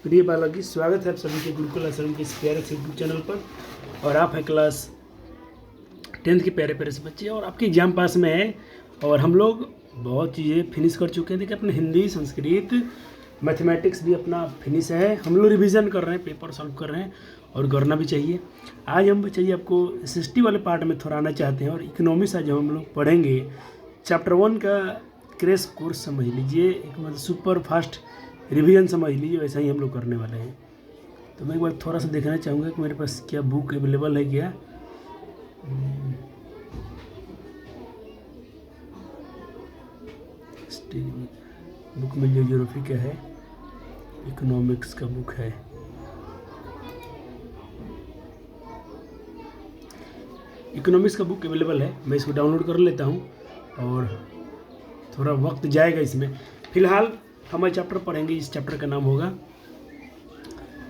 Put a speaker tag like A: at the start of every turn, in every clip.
A: प्रिय बालक, स्वागत है आप सभी के गुरुकुल आश्रम के इस प्यारे से यूट्यूब चैनल पर। और आप हैं क्लास 10th के प्यारे प्यारे से बच्चे और आपके एग्जाम पास में है। और हम लोग बहुत चीज़ें फिनिश कर चुके हैं। देखिए, अपने हिंदी, संस्कृत, मैथमेटिक्स भी अपना फिनिश है। हम लोग रिवीजन कर रहे हैं, पेपर सॉल्व कर रहे हैं और करना भी चाहिए। आज हम चाहिए आपको SST वाले पार्ट में थोड़ा आना चाहते हैं। और इकोनॉमिक्स आज हम लोग पढ़ेंगे। चैप्टर 1 का क्रैश कोर्स समझ लीजिए, एक मतलब सुपर फास्ट रिवीजन समझ लीजिए, वैसा ही हम लोग करने वाले हैं। तो मैं एक बार थोड़ा सा देखना चाहूँगा कि मेरे पास क्या बुक अवेलेबल है क्या। बुक में जियोग्राफी का है, इकोनॉमिक्स का बुक है। इकोनॉमिक्स का बुक अवेलेबल है, मैं इसको डाउनलोड कर लेता हूँ और थोड़ा वक्त जाएगा इसमें। फिलहाल हमारे चैप्टर पढ़ेंगे, इस चैप्टर का नाम होगा,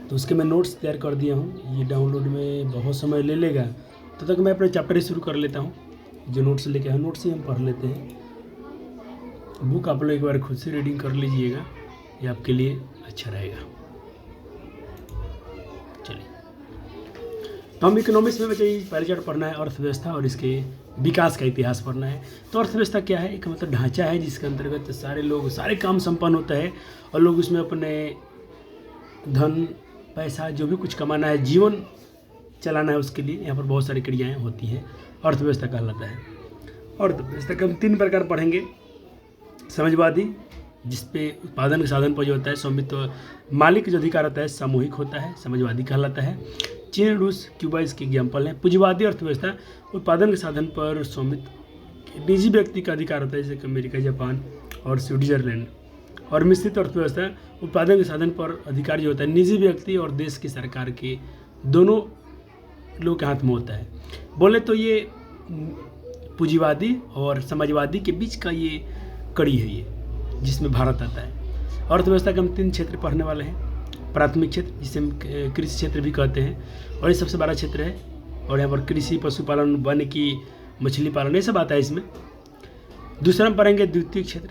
A: तो उसके मैं नोट्स तैयार कर दिया हूँ। ये डाउनलोड में बहुत समय ले लेगा, तो तक मैं अपने चैप्टर ही शुरू कर लेता हूँ। जो नोट्स लेके आए, नोट्स ही हम पढ़ लेते हैं। बुक आप लोग एक बार खुद से रीडिंग कर लीजिएगा, ये आपके लिए अच्छा रहेगा। चलिए, तो हम इकोनॉमिक्स में बच्चे पहले चैप्टर पढ़ना है अर्थव्यवस्था और इसके विकास का इतिहास पढ़ना है। तो अर्थव्यवस्था क्या है? एक मतलब ढांचा है जिसके अंतर्गत सारे लोग सारे काम संपन्न होता है और लोग उसमें अपने धन, पैसा, जो भी कुछ कमाना है, जीवन चलाना है, उसके लिए यहाँ पर बहुत सारी क्रियाएँ होती हैं। अर्थव्यवस्था कहलाता है। अर्थव्यवस्था के हम 3 प्रकार पढ़ेंगे। समझवादी, जिसपे उत्पादन के साधन पर जो होता है स्वामित्व, मालिक जो अधिकार होता है सामूहिक होता है, समाजवादी कहलाता है। चीन, रूस, क्यूबा इसके एग्जाम्पल हैं। पूंजीवादी अर्थव्यवस्था, उत्पादन के साधन पर स्वामित्व निजी व्यक्ति का अधिकार होता है, जैसे कि अमेरिका, जापान और स्विट्जरलैंड। और मिश्रित अर्थव्यवस्था, उत्पादन के साधन पर अधिकार जो होता है निजी व्यक्ति और देश की सरकार के दोनों लोग के हाथ में होता है। बोले तो ये पूंजीवादी और समाजवादी के बीच का ये कड़ी है, ये जिसमें भारत आता है। अर्थव्यवस्था के हम 3 क्षेत्र पढ़ने वाले हैं। प्राथमिक क्षेत्र, जिसे हम कृषि क्षेत्र भी कहते हैं, और ये सबसे बड़ा क्षेत्र है। और यहाँ पर कृषि, पशुपालन, वानिकी, मछली पालन, ये सब आता है इसमें। दूसरा हम पढ़ेंगे द्वितीय क्षेत्र।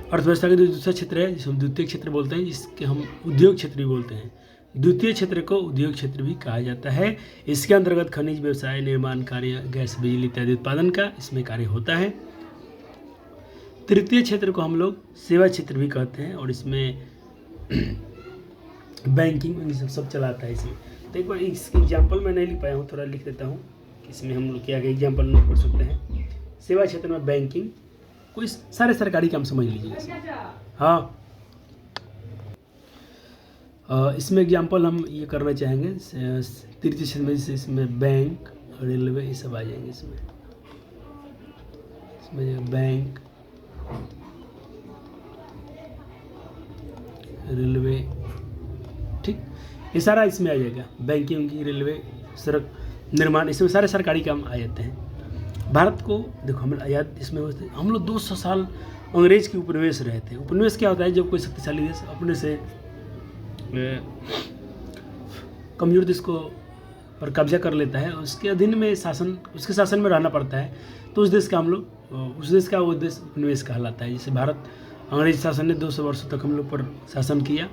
A: अर्थव्यवस्था का दूसरा क्षेत्र है जिसे हम द्वितीय क्षेत्र बोलते हैं, जिसके हम उद्योग क्षेत्र भी बोलते हैं। द्वितीय क्षेत्र को उद्योग क्षेत्र भी कहा जाता है। इसके अंतर्गत खनिज व्यवसाय, निर्माण कार्य, गैस, बिजली इत्यादि उत्पादन का इसमें कार्य होता है। तृतीय क्षेत्र को हम लोग सेवा क्षेत्र भी कहते हैं और इसमें बैंकिंग सब चलाता है इसमें। तो एक बार इसके एग्जाम्पल मैं नहीं लिख पाया हूँ, थोड़ा लिख देता हूँ। इसमें हम लोग क्या एग्जाम्पल नोट कर सकते हैं। सेवा क्षेत्र में बैंकिंग, कोई सारे सरकारी काम समझ लीजिए। हाँ, इसमें एग्जाम्पल हम ये करना चाहेंगे। तृतीय क्षेत्र में जैसे इसमें बैंक, रेलवे, ये सब आ जाएंगे। इसमें बैंक, रेलवे, ठीक, ये सारा इसमें आ जाएगा। बैंकिंग, रेलवे, सड़क निर्माण, इसमें सारे सरकारी काम आ जाते हैं। भारत को देखो, हम आज़ाद इसमें हम लोग 200 साल अंग्रेज के उपनिवेश रहे थे। उपनिवेश क्या होता है? जब कोई शक्तिशाली देश अपने से कमजोर देश को पर कब्जा कर लेता है, उसके अधीन में शासन, उसके शासन में रहना पड़ता है, तो उस देश का हम लोग, उस देश का वो देश उपनिवेश कहलाता है। जैसे भारत, अंग्रेज शासन ने 200 वर्षों तक हम लोग पर शासन किया।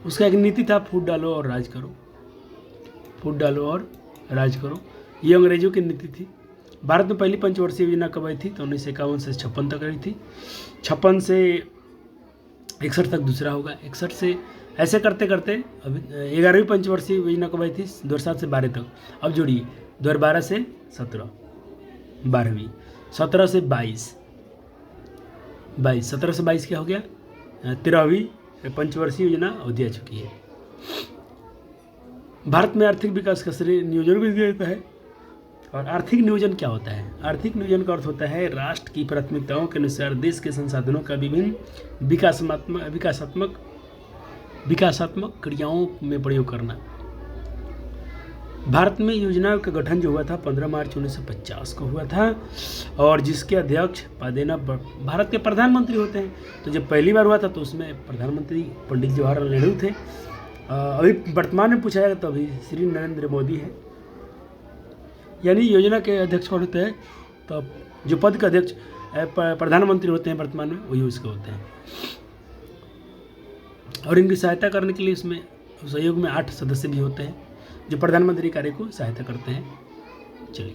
A: उसका एक नीति था, फूट डालो और राज करो, फूट डालो और राज करो। ये अंग्रेजों की नीति थी। भारत में पहली पंचवर्षीय योजना कब आई थी? तो 1951 से 56 तक रही थी। 56 से 61 तक दूसरा होगा। 61 से ऐसे करते करते अभी 11वीं पंचवर्षीय योजना कब आई थी? 2007 से 12 तक। अब जोड़िए, 2012 से 17, 12वीं, 17 से 22, 17 से 22 क्या हो गया? 13वीं पंचवर्षीय योजना अवधि आ चुकी है। भारत में आर्थिक विकास का श्रेय नियोजन भी दिया जाता है। और आर्थिक नियोजन क्या होता है? आर्थिक नियोजन का अर्थ होता है राष्ट्र की प्राथमिकताओं के अनुसार देश के संसाधनों का विभिन्न विकासात्मक क्रियाओं में प्रयोग करना। भारत में योजनाओं का गठन जो हुआ था 15 मार्च 1950 को हुआ था, और जिसके अध्यक्ष पदेना भारत के प्रधानमंत्री होते हैं। तो जब पहली बार हुआ था तो उसमें प्रधानमंत्री पंडित जवाहरलाल नेहरू थे। अभी वर्तमान में पूछा जाएगा तो अभी श्री नरेंद्र मोदी है। यानी योजना के अध्यक्ष कौन होते हैं? तो जो पद का अध्यक्ष प्रधानमंत्री होते हैं वर्तमान में, वही उसके होते हैं। और इनकी सहायता करने के लिए इसमें सहयोग में 8 सदस्य भी होते हैं जो प्रधानमंत्री कार्य को सहायता करते हैं। चलिए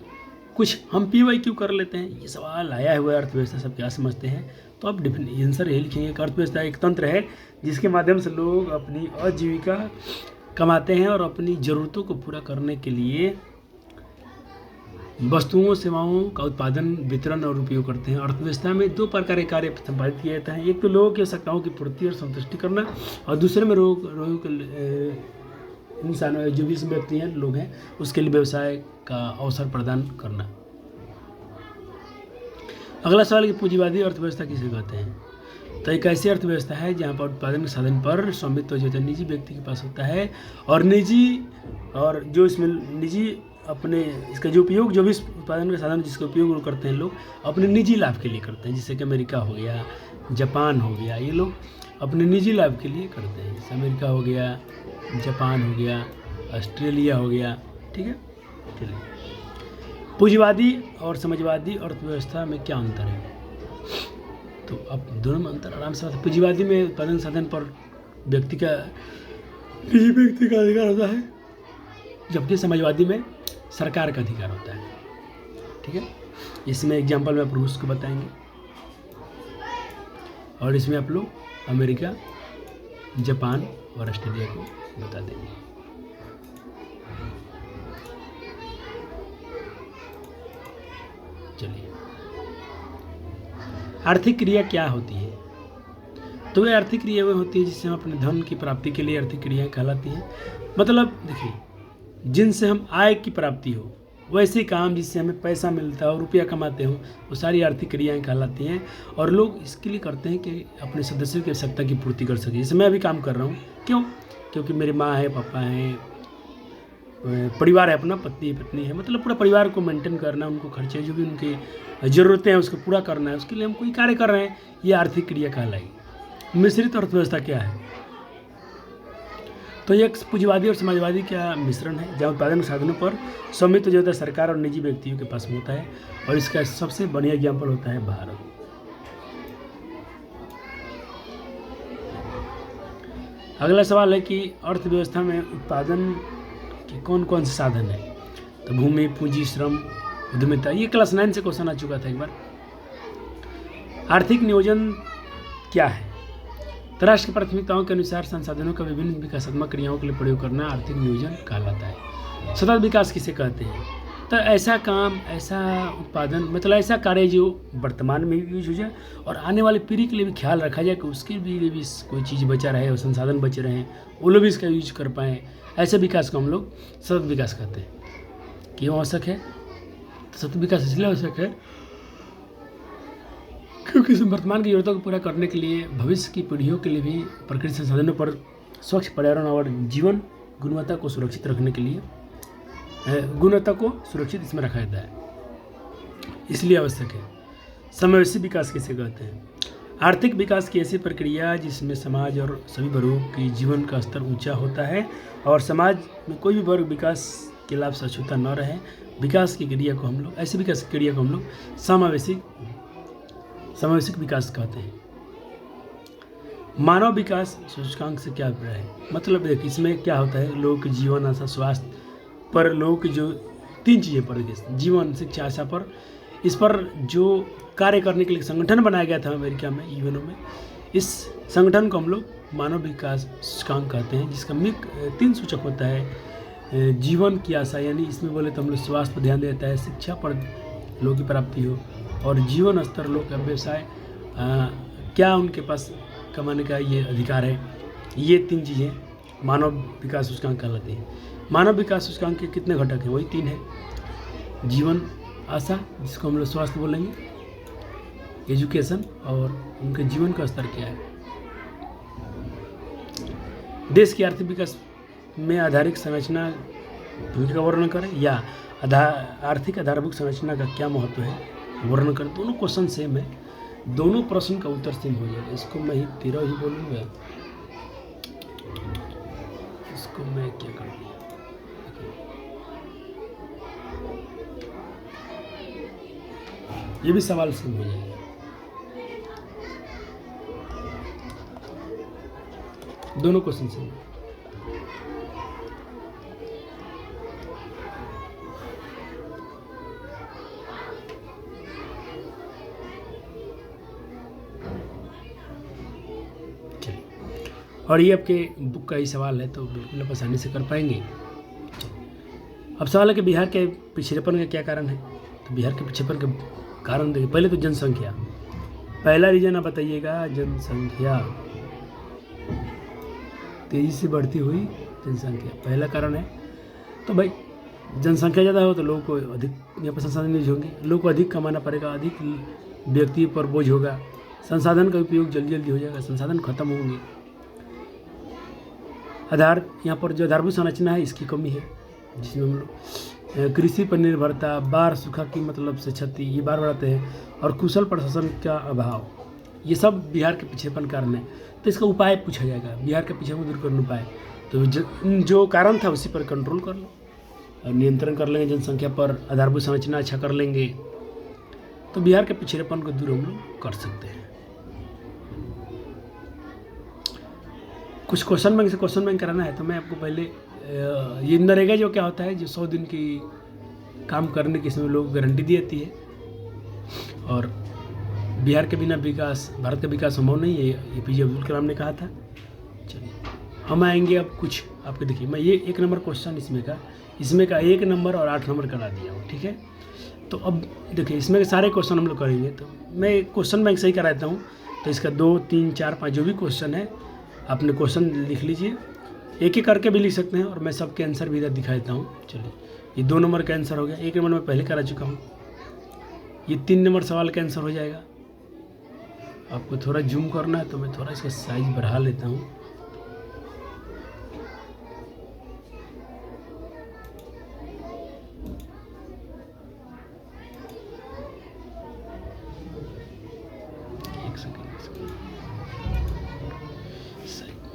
A: कुछ हम PYQ कर लेते हैं। ये सवाल आया हुआ है, अर्थव्यवस्था सब क्या समझते हैं, तो आप आंसर यही लिखेंगे कि अर्थव्यवस्था एक तंत्र है जिसके माध्यम से लोग अपनी आजीविका कमाते हैं और अपनी ज़रूरतों को पूरा करने के लिए वस्तुओं सेवाओं का उत्पादन, वितरण और उपयोग करते हैं। अर्थव्यवस्था में 2 प्रकार के कार्य संपादित किया जाता है। एक तो लोगों की आवश्यकताओं की पूर्ति और संतुष्टि करना, और दूसरे में इंसान जो भी व्यक्ति हैं, लोग हैं, उसके लिए व्यवसाय का अवसर प्रदान करना। अगला सवाल कि पूंजीवादी अर्थव्यवस्था किसे कहते हैं। तो एक ऐसी अर्थव्यवस्था है जहाँ पर उत्पादन के साधन पर स्वामित्व जो निजी व्यक्ति के पास होता है, और जो इसमें निजी अपने इसका जो उपयोग, जो भी उत्पादन के साधन जिसका उपयोग करते हैं लोग अपने निजी लाभ के लिए करते हैं। जैसे कि अमेरिका हो गया, जापान हो गया, ये लोग अपने निजी लाभ के लिए करते हैं। जैसे अमेरिका हो गया, जापान हो गया, ऑस्ट्रेलिया हो गया, ठीक है। चलिए पूंजीवादी और समाजवादी अर्थव्यवस्था में क्या अंतर है, तो अब दोनों में अंतर आराम से। पूंजीवादी में उत्पादन साधन पर निजी व्यक्ति का अधिकार होता है, जबकि समाजवादी में सरकार का अधिकार होता है, ठीक है। इसमें एग्जाम्पल में आप रूस को बताएंगे, और इसमें आप लोग अमेरिका, जापान और ऑस्ट्रेलिया को बता देंगे। चलिए आर्थिक क्रिया क्या होती है, तो वे आर्थिक क्रिया वह होती है जिससे हम अपने धन की प्राप्ति के लिए आर्थिक क्रियाएं कहलाती हैं। मतलब देखिए, जिनसे हम आय की प्राप्ति हो, वैसे काम जिससे हमें पैसा मिलता है और रुपया कमाते हो, वो सारी आर्थिक क्रियाएं कहलाती हैं। और लोग इसके लिए करते हैं कि अपने सदस्यों की आवश्यकता की पूर्ति कर सके। जैसे मैं अभी काम कर रहा हूँ, क्यों? क्योंकि मेरी माँ है, पापा हैं, परिवार है, अपना पति पत्नी है, मतलब पूरा परिवार को मेंटेन करना, उनको खर्चे जो भी उनकी ज़रूरतें हैं उसको पूरा करना है, उसके लिए हम कोई कार्य कर रहे हैं, ये आर्थिक क्रिया कहलाएगी। मिश्रित अर्थव्यवस्था क्या है, तो एक पूंजीवादी और समाजवादी का मिश्रण है, जहाँ उत्पादन साधनों पर स्वामित्व जो होता है सरकार और निजी व्यक्तियों के पास होता है, और इसका सबसे बढ़िया एग्जाम्पल होता है भारत। अगला सवाल है कि अर्थव्यवस्था में उत्पादन के कौन कौन से साधन है, तो भूमि, पूंजी, श्रम, उद्यमिता। ये क्लास 9 से क्वेश्चन आ चुका था एक बार। आर्थिक नियोजन क्या है, तो राष्ट्र की प्राथमिकताओं के अनुसार संसाधनों का विभिन्न विकासात्मक क्रियाओं के लिए प्रयोग करना आर्थिक नियोजन कहलाता है। सतत विकास किसे कहते हैं, तो ऐसा काम, ऐसा उत्पादन, मतलब ऐसा कार्य जो वर्तमान में यूज हो जाए और आने वाली पीढ़ी के लिए भी ख्याल रखा जाए कि उसके लिए भी कोई चीज़ बचा रहे और संसाधन बचे रहें, वो लोग भी इसका यूज कर पाएँ। ऐसे विकास को हम लोग सतत विकास कहते हैं। क्यों आवश्यक है, तो सतत विकास इसलिए आवश्यक है क्योंकि वर्तमान की जरूरतों को पूरा करने के लिए भविष्य की पीढ़ियों के लिए भी प्रकृति संसाधनों पर स्वच्छ पर्यावरण और जीवन गुणवत्ता को सुरक्षित रखने के लिए गुणवत्ता को सुरक्षित इसमें रखा जाता है, इसलिए आवश्यक है। समावेशी विकास किसे कहते हैं, आर्थिक विकास की ऐसी प्रक्रिया जिसमें समाज और सभी वर्गों की जीवन का स्तर ऊंचा होता है और समाज में कोई भी वर्ग विकास के लाभ से अछूता न रहे। विकास की क्रिया को हम लोग, ऐसी विकास की क्रिया को हम लोग समावेशिक विकास कहते हैं। मानव विकास सूचकांक से क्या अभिप्राय है, मतलब देखिए इसमें क्या होता है, लोगों के जीवन, आशा, स्वास्थ्य पर लोगों की जो 3 चीज़ें पर, जीवन, शिक्षा, आशा पर, इस पर जो कार्य करने के लिए संगठन बनाया गया था अमेरिका में, यूएनओ में, इस संगठन को हम लोग मानव विकास सूचकांक कहते हैं, जिसका 3 सूचक होता है। जीवन की आशा, यानी इसमें बोले तो हम लोग स्वास्थ्य पर ध्यान देता है, शिक्षा पर लोगों की प्राप्ति हो, और जीवन स्तर, लोग का व्यवसाय, क्या उनके पास कमाने का ये अधिकार है। ये 3 चीज़ें मानव विकास सूचकांक कहलाती हैं। मानव विकास सूचकांक के कितने घटक हैं, वही 3 हैं। जीवन आशा, जिसको हम लोग स्वास्थ्य बोलेंगे, एजुकेशन, और उनके जीवन का स्तर क्या है। देश की आर्थिक विकास में आधारित संरचना भूमिका का वर्णन करें, या आर्थिक आधारभूत संरचना का क्या महत्व है वर्णन करें। दोनों क्वेश्चन सेम है, दोनों प्रश्न का उत्तर सेम हो जाएगा। इसको मैं ही 13 ही बोलूँगा, इसको मैं क्या कर दिया, ये भी सवाल सेम हो जाएगा। दोनों क्वेश्चन से। और ये आपके बुक का ही सवाल है, तो बिल्कुल आप आसानी से कर पाएंगे। अब सवाल है कि बिहार के पिछड़ेपन का क्या कारण है। तो बिहार के पिछड़ेपन का कारण देखिए, पहले तो जनसंख्या, पहला रीजन आप बताइएगा, जनसंख्या, तेजी से बढ़ती हुई जनसंख्या पहला कारण है। तो भाई जनसंख्या ज़्यादा हो तो लोगों को अधिक यहाँ पर संसाधन यूज होंगे, लोगों को अधिक कमाना पड़ेगा, अधिक व्यक्ति पर बोझ होगा, संसाधन का उपयोग जल्दी जल्दी हो जाएगा, संसाधन खत्म होंगे। आधार, यहाँ पर जो आधारभूत संरचना है इसकी कमी है, जिसमें हम लोग कृषि पर निर्भरता, बाढ़ सूखा की मतलब से क्षति, ये बार बढ़ाते हैं, और कुशल प्रशासन का अभाव, ये सब बिहार के पिछड़ेपन कारण है। तो इसका उपाय पूछा जाएगा, बिहार के पिछड़ेपन दूर करने उपाय, तो जो कारण था उसी पर कंट्रोल कर लो और नियंत्रण कर लेंगे, जनसंख्या पर आधारभूत संरचना अच्छा कर लेंगे, तो बिहार के पिछड़ेपन को दूर हम लोग कर सकते हैं। कुछ क्वेश्चन बैंक कराना है, तो मैं आपको पहले ये नरेगा जो क्या होता है, जो 100 दिन की काम करने की इसमें लोग गारंटी दी जाती है, और बिहार के बिना विकास, भारत का विकास संभव नहीं है, ये APJ अब्दुल कलाम ने कहा था। चलिए हम आएंगे अब कुछ आपके, देखिए मैं ये 1 नंबर क्वेश्चन इसमें का 1 नंबर और 8 नंबर करा दिया हूँ, ठीक है। तो अब देखिए इसमें के सारे क्वेश्चन हम लोग करेंगे, तो मैं क्वेश्चन बैंक सही कराता हूँ, तो इसका 2, 3, 4, 5 जो भी क्वेश्चन है आपने क्वेश्चन लिख लीजिए, एक एक करके भी लिख सकते हैं, और मैं सबके आंसर भी इधर दिखा देता हूँ। चलिए ये 2 नंबर का आंसर हो गया, 1 नंबर मैं पहले करा चुका हूँ, ये 3 नंबर सवाल का आंसर हो जाएगा। आपको थोड़ा जूम करना है तो मैं थोड़ा इसका साइज बढ़ा लेता हूँ। एक सेकंड,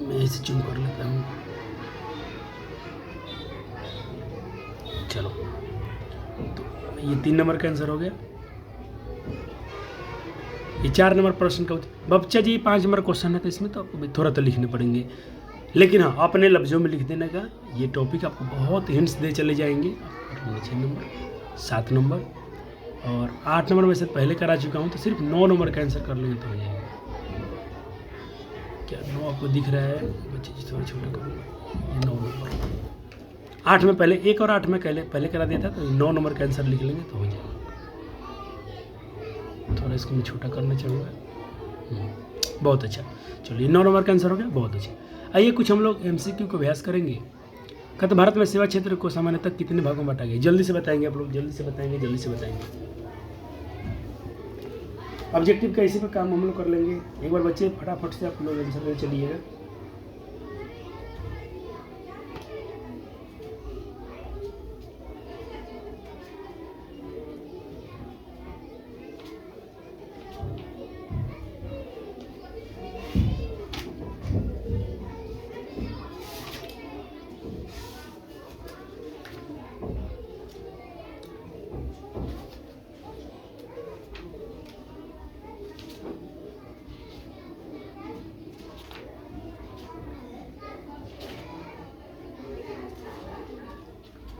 A: मैं इसे जूम कर लेता हूँ। चलो, तो ये 3 नंबर का आंसर हो गया। ये 4 नंबर प्रश्न का उत्तर, बच्चा जी 5 नंबर क्वेश्चन है, तो इसमें तो आपको भी थोड़ा तो लिखने पड़ेंगे, लेकिन हाँ अपने लफ्ज़ों में लिख देने का, ये टॉपिक आपको बहुत हिंट्स दे चले जाएंगे। 6 नंबर, 7 नंबर और 8 नंबर में से पहले करा चुका हूँ, तो सिर्फ 9 नंबर का आंसर कर लेंगे तो हो जाएगा। क्या 9 आपको दिख रहा है? बच्चे जी थोड़ा छोटा करूँगा, ये 9 नंबर, 8 में पहले 1 और 8 में पहले करा दिया था, तो 9 नंबर का आंसर लिख लेंगे तो हो जाएगा। थोड़ा इसको मैं छोटा करना चाहूँगा। बहुत अच्छा, चलिए 9 नंबर का आंसर हो गया, बहुत अच्छा। आइए कुछ हम लोग MCQ को अभ्यास करेंगे। कहते भारत में सेवा क्षेत्र को सामान्यतः कितने भागों में बांटा गया? जल्दी से बताएंगे आप लोग, जल्दी से बताएंगे। ऑब्जेक्टिव का इसी पर काम हम लोग कर लेंगे। एक बार बच्चे फटाफट से आप लोग आंसर दे चलिएगा।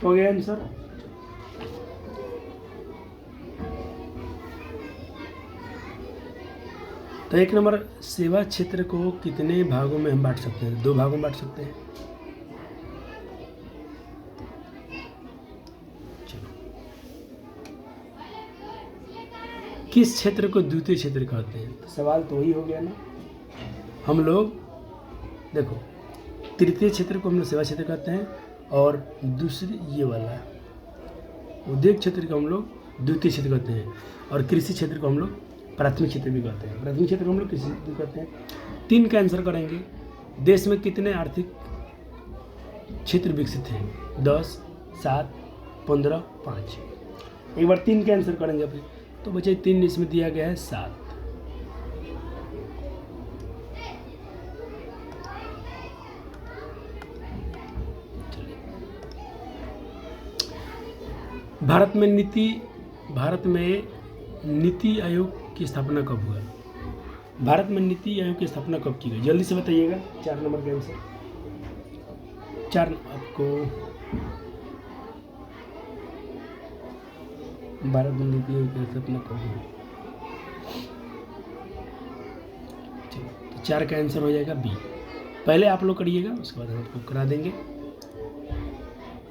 A: हो गया आंसर? तो 1 नंबर, सेवा क्षेत्र को कितने भागों में हम बांट सकते हैं? 2 भागों में बांट सकते हैं। चलो, किस क्षेत्र को द्वितीय क्षेत्र कहते हैं? तो सवाल तो वही हो गया ना, हम लोग देखो तृतीय क्षेत्र को हम लोग सेवा क्षेत्र कहते हैं, और दूसरी ये वाला उद्योग क्षेत्र को हम लोग द्वितीय क्षेत्र कहते हैं, और कृषि क्षेत्र को हम लोग प्राथमिक क्षेत्र भी कहते हैं। प्राथमिक क्षेत्र को हम लोग कृषि क्षेत्र कहते हैं। 3 का आंसर करेंगे। देश में कितने आर्थिक क्षेत्र विकसित हैं? 10, 7, 15, 5। एक बार 3 का आंसर करेंगे अपने, तो बच्चे 3 इसमें दिया गया है 7। भारत में नीति आयोग की स्थापना कब हुआ? भारत में नीति आयोग की स्थापना कब की गई? जल्दी से बताइएगा। 4 नंबर का आंसर। 4 आपको भारत में नीति आयोग की स्थापना कब हुई? चलो, तो 4 का आंसर हो जाएगा बी। पहले आप लोग करिएगा, उसके बाद हम आपको करा देंगे।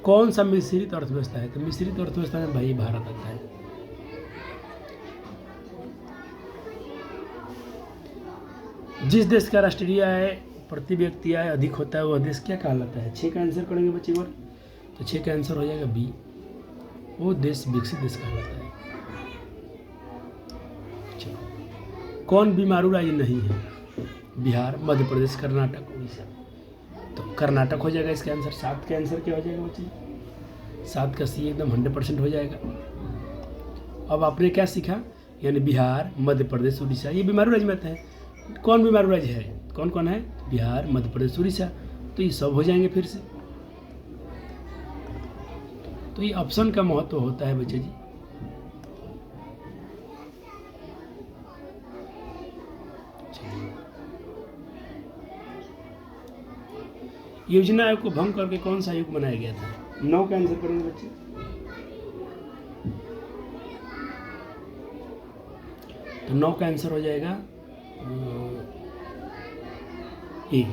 A: कौन सा मिश्रित अर्थव्यवस्था है? तो मिश्रित अर्थव्यवस्था में भाई भारत आता है। जिस देश का राष्ट्रीय आय प्रति व्यक्ति आय अधिक होता है वह देश क्या कहलाता है? 6 का आंसर करेंगे बच्चे बार, तो 6 का आंसर हो जाएगा बी। वो देश विकसित देश कहलाता है। चलो, कौन बीमारू राज्य नहीं है? बिहार, मध्य प्रदेश, कर्नाटक, उड़ीसा। तो कर्नाटक हो जाएगा इसका आंसर। 7 का आंसर क्या हो जाएगा बच्चे? 7 का सी एकदम 100% हो जाएगा। अब आपने क्या सीखा? यानी बिहार, मध्य प्रदेश, उड़ीसा ये बीमारू राज्य में आता है। कौन बीमारू राज्य है? कौन कौन है? बिहार, मध्य प्रदेश, उड़ीसा। तो ये सब हो जाएंगे फिर से। तो ये ऑप्शन का महत्व होता है बच्चे जी। योजना आयोग को भंग करके कौन सा आयोग बनाया गया था? 9 का आंसर करेंगे बच्चे। तो 9 का आंसर हो जाएगा ए,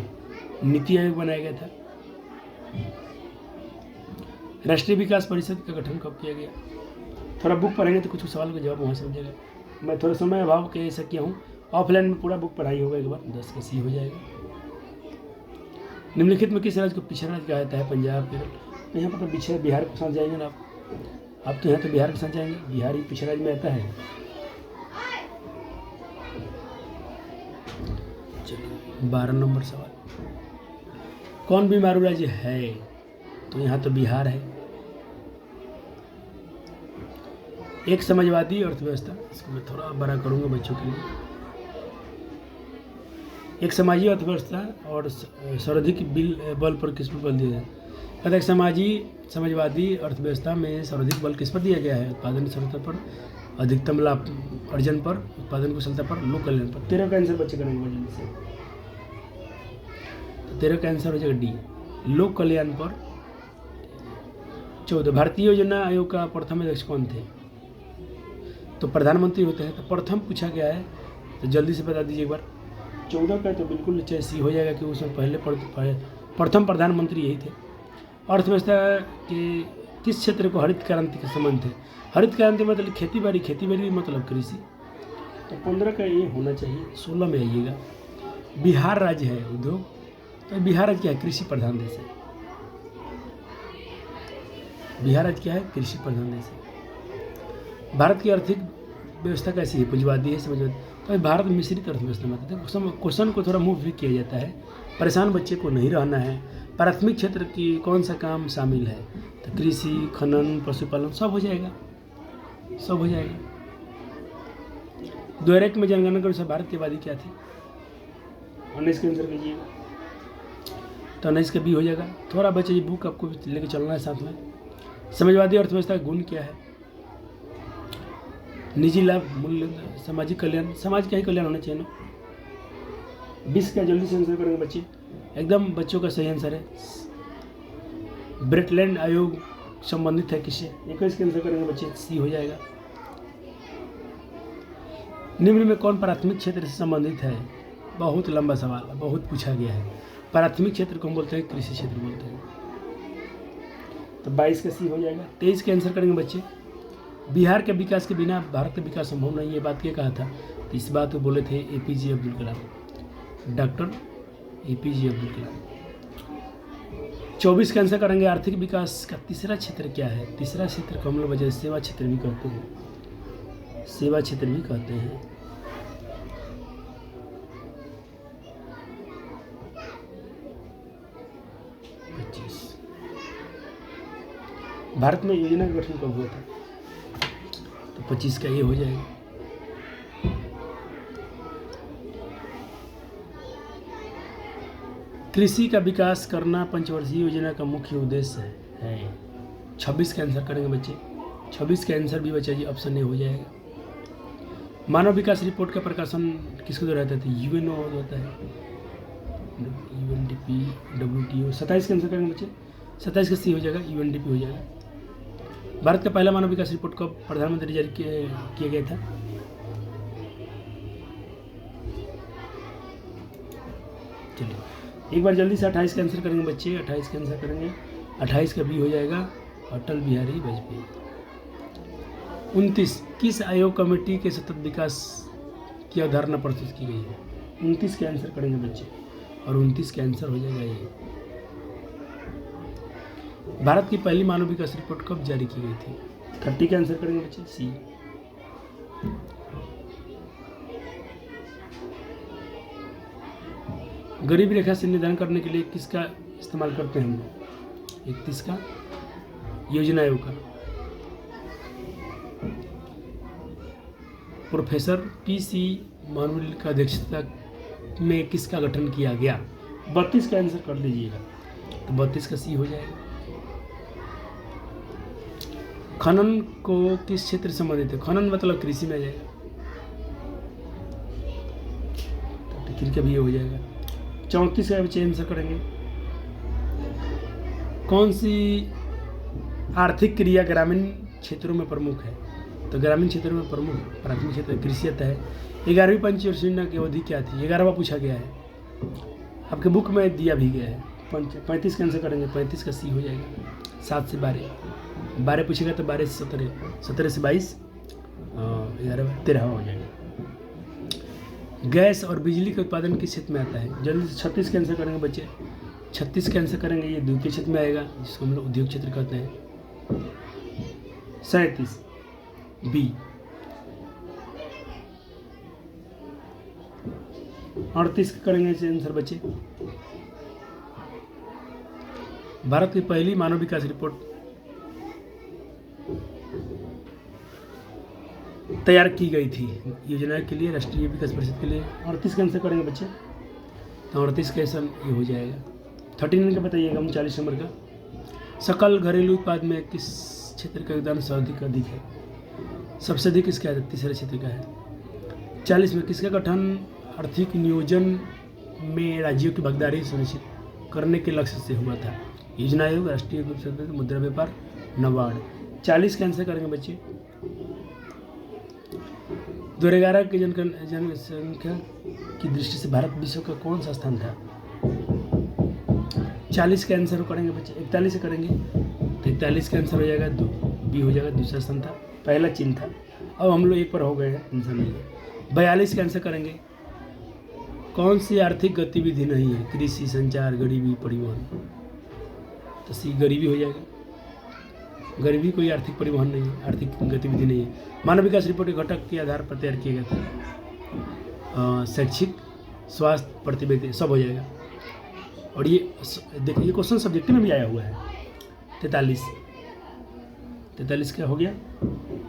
A: नीति आयोग बनाया गया था। राष्ट्रीय विकास परिषद का गठन कब किया गया? थोड़ा बुक पढ़ेंगे तो कुछ सवाल का जवाब वहाँ से समझेगा। मैं थोड़ा समय अभाव के ऐसा किया हूँ, ऑफलाइन में पूरा बुक पढ़ाई होगा एक बार। 10 का सी हो जाएगा। निम्नलिखित में किस राज्य को पिछड़ा राज्य कहा जाता है? पंजाब, केरल। तो यहाँ पर तो पिछड़ा बिहार के साथ जाएंगे ना आप तो यहाँ तो बिहार के साथ जाएंगे। बिहार ही पिछड़ा राज्य में आता है। चलिए 12 नंबर सवाल। कौन बीमारू राज्य है? तो यहाँ तो बिहार है। एक समाजवादी अर्थव्यवस्था, इसको मैं थोड़ा बड़ा करूँगा बच्चों के लिए। एक समाजी अर्थव्यवस्था और सर्वाधिक बल पर किस पर बल दिया जाए? कहते हैं समाजवादी अर्थव्यवस्था में सर्वाधिक बल किस पर दिया गया है? उत्पादन क्षमता पर, अधिकतम लाभ अर्जन पर, उत्पादन कुशलता पर, लोक कल्याण पर। 13 का आंसर बच्चे करेंगे जल्दी से। तो 13 का आंसर हो जाएगा डी, लोक कल्याण पर। 14 भारतीय योजना आयोग का प्रथम अध्यक्ष कौन थे? तो प्रधानमंत्री होते हैं। तो प्रथम पूछा गया है, तो जल्दी से बता दीजिए एक बार। 14 का तो बिल्कुल सी हो जाएगा कि उसमें पहले प्रथम प्रधानमंत्री यही थे। अर्थव्यवस्था के किस क्षेत्र को हरित क्रांति के संबंध थे? हरित क्रांति मतलब खेती बाड़ी मतलब कृषि। तो 15 का ये होना चाहिए। 16 में आइएगा। बिहार राज्य है उद्योग, तो बिहार राज्य क्या है? कृषि प्रधान देश है। बिहार राज्य क्या है? कृषि प्रधान देश है। भारत की आर्थिक व्यवस्था कैसी है? पूंजीवादी है, समाजवादी। तो भारत मिश्रित अर्थव्यवस्था में आता है। क्वेश्चन को थोड़ा मूव भी किया जाता है। परेशान बच्चे को नहीं रहना है। प्राथमिक क्षेत्र की कौन सा काम शामिल है? तो कृषि, खनन, पशुपालन सब हो जाएगा, सब हो जाएगा। 2001 में जनगणना के अनुसार भारत की आबादी क्या थी? 19 का आंसर कीजिएगा। तो 19 का बी हो जाएगा। थोड़ा बच्चे ये बुक आपको लेके चलना है साथ में। समाजवादी अर्थव्यवस्था का गुण क्या है? निजी लाभ, मूल्य, सामाजिक कल्याण। समाज का ही कल्याण होना चाहिए ना। 20 का जल्दी से आंसर करेंगे बच्चे। एकदम बच्चों का सही आंसर है। ब्रेटलैंड आयोग संबंधित है किससे? 21 का आंसर करेंगे बच्चे। सी हो जाएगा। निम्न में कौन प्राथमिक क्षेत्र से संबंधित है? बहुत लंबा सवाल है, बहुत पूछा गया है। प्राथमिक क्षेत्र को हम बोलते हैं कृषि क्षेत्र बोलते हैं। तो 22 का सी हो जाएगा। 23 के आंसर करेंगे बच्चे। बिहार के विकास के बिना भारत का विकास संभव नहीं, ये बात क्या कहा था? तो इस बात को बोले थे APJ Abdul Kalam, doctor APJ Abdul Kalam. 24 का आंसर करेंगे। आर्थिक विकास का तीसरा क्षेत्र क्या है? तीसरा क्षेत्र को हम लोग वजह सेवा क्षेत्र भी कहते हैं, सेवा क्षेत्र भी कहते हैं। भारत में योजना का गठन कब हुआ था? तो 25 का ये हो जाएगा। कृषि का विकास करना पंचवर्षीय योजना का मुख्य उद्देश्य है। 26 का आंसर करेंगे बच्चे। 26 का आंसर भी बच्चा जी ऑप्शन ए हो जाएगा। मानव विकास रिपोर्ट का प्रकाशन किसके द्वारा होता है? यूएनओ होता है, यूएनडीपी, WTO। 27 का आंसर करेंगे बच्चे, 27 का सी हो जाएगा, यूएनडीपी हो जाएगा। भारत का पहला मानव विकास रिपोर्ट कब प्रधानमंत्री जारी किया गया था? चलिए एक बार जल्दी से 28 का आंसर करेंगे बच्चे, 28 का आंसर करेंगे, 28 का बी हो जाएगा, अटल बिहारी वाजपेयी। 29 किस आयोग कमेटी के सतत विकास की अवधारणा प्रस्तुत की गई है? 29 के आंसर करेंगे बच्चे, और 29 का आंसर हो जाएगा ये। भारत की पहली मानव विकास रिपोर्ट कब जारी की गई थी? 30 का आंसर करेंगे बच्चे, सी। गरीबी रेखा से निर्धारण करने के लिए किसका इस्तेमाल करते हैं हम लोग? 31 का, योजना आयोग का। प्रोफेसर PC मानुअल का अध्यक्षता में किसका गठन किया गया? 32 का आंसर कर लीजिएगा, तो 32 का सी हो जाएगा। खनन को किस क्षेत्र से संबंधित है? खनन मतलब कृषि में आ जाएगा, तो टिकरी का भी ये हो जाएगा। 34 का बच्चे आंसर करेंगे, कौन सी आर्थिक क्रिया ग्रामीण क्षेत्रों में प्रमुख है? तो ग्रामीण क्षेत्रों में प्रमुख प्राथमिक क्षेत्र कृषि आता है। 11वीं पंचवार्षिक योजना की अवधि क्या थी? 11वां पूछा गया है, आपके बुक में दिया भी गया है। 35 का आंसर करेंगे, 35 का सी हो जाएगा। 7 से 12, 12 पूछेगा तो 12 से 17, 17 से 22, 11 13 हो जाएगा। गैस और बिजली के उत्पादन किस क्षेत्र में आता है? जल्दी से 36 का आंसर करेंगे बच्चे, 36 का आंसर करेंगे, ये द्वितीय क्षेत्र में आएगा, जिसको हम लोग उद्योग क्षेत्र कहते हैं। 37 बी। 38 का करेंगे इसे आंसर बच्चे। भारत की पहली मानव विकास रिपोर्ट तैयार की गई थी योजना के लिए, राष्ट्रीय विकास परिषद के लिए। 38 का आंसर करेंगे बच्चे, तो 38 का आंसर ये हो जाएगा। 39 का बताइएगा, 39 नंबर का। सकल घरेलू उत्पाद में किस क्षेत्र का योगदान सर्वाधिक अधिक है? सबसे अधिक किसका है? तीसरे क्षेत्र का है। 40 में किसका गठन आर्थिक नियोजन में राज्यों की भागीदारी सुनिश्चित करने के लक्ष्य से हुआ था? योजना आयोग, राष्ट्रीय मुद्रा व्यापार, नाबार्ड। 40 का आंसर करेंगे बच्चे। 2011 की जनसंख्या की दृष्टि से भारत विश्व का कौन सा स्थान था? 40 का आंसर करेंगे बच्चे, 41 से करेंगे, तो 41 का आंसर हो जाएगा, बी हो जाएगा, दूसरा स्थान था, पहला चीन था। अब हम लोग एक पर हो गए हैं, आंसर नहीं है। 42 का आंसर करेंगे, कौन सी आर्थिक गतिविधि नहीं है? कृषि, संचार, गरीबी, परिवहन, तो सी गरीबी हो जाएगा। गरीबी कोई आर्थिक परिवहन नहीं है, आर्थिक गतिविधि नहीं है। मानव विकास रिपोर्ट के घटक के आधार पर तैयार किया गया था। शैक्षिक, स्वास्थ्य, प्रतिबद्धता, सब हो जाएगा। और ये देखिए, ये क्वेश्चन सब्जेक्टिव में भी आया हुआ है। 43 का हो गया।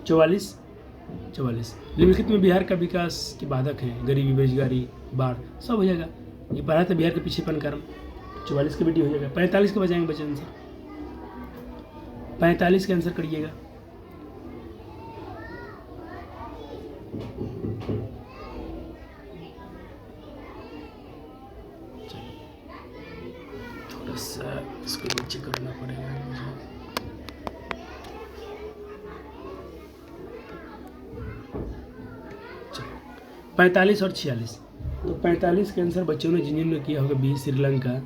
A: 44 निम्नलिखित में बिहार का विकास के बाधक हैं? गरीबी, बेरोजगारी, बाढ़, सब हो जाएगा। ये पढ़ा था बिहार के पीछेपन कारण, 44 का बेटी हो जाएगा। 45 का बजाएंगे बच्चे आंसर, 45 का आंसर करिएगा। थोड़ा सा इसको नीचे करना पड़ेगा मुझे। चलो 45 और 46, तो 45 का आंसर बच्चों ने जिन्होंने किया होगा बी, श्रीलंका,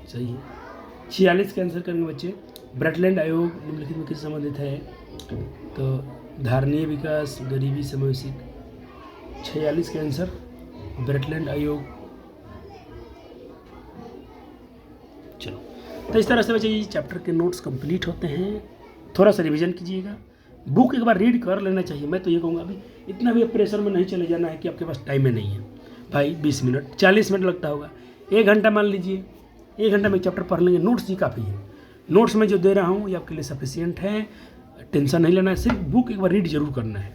A: सही है। 46 का आंसर करेंगे बच्चे, ब्रटलैंड आयोग निम्नलिखित में किस संबंधित है? तो धारणीय विकास, गरीबी, समावेशिक। 46 का आंसर ब्रटलैंड आयोग। चलो, तो इस तरह से बच्चे ये चैप्टर के नोट्स कंप्लीट होते हैं। थोड़ा सा रिवीजन कीजिएगा, बुक एक बार रीड कर लेना चाहिए। मैं तो ये कहूँगा अभी इतना भी प्रेशर में नहीं चले जाना है कि आपके पास टाइम में नहीं है। भाई 20 मिनट 40 मिनट लगता होगा, 1 घंटा मान लीजिए, 1 घंटा में चैप्टर पढ़ लेंगे। नोट्स ही काफ़ी है, नोट्स में जो दे रहा हूँ ये आपके लिए सफिशिएंट है। टेंशन नहीं लेना है, सिर्फ बुक एक बार रीड जरूर करना है।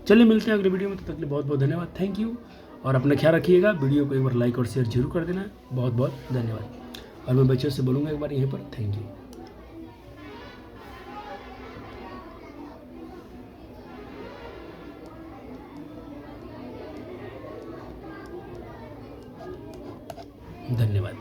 A: चलिए मिलते हैं अगले वीडियो में, तब तक के लिए बहुत बहुत धन्यवाद, थैंक यू। और अपना ख्याल रखिएगा, वीडियो को एक बार लाइक और शेयर जरूर कर देना, बहुत बहुत धन्यवाद। और मैं बच्चों से बोलूँगा एक बार यहीं पर, थैंक यू। धन्यवाद।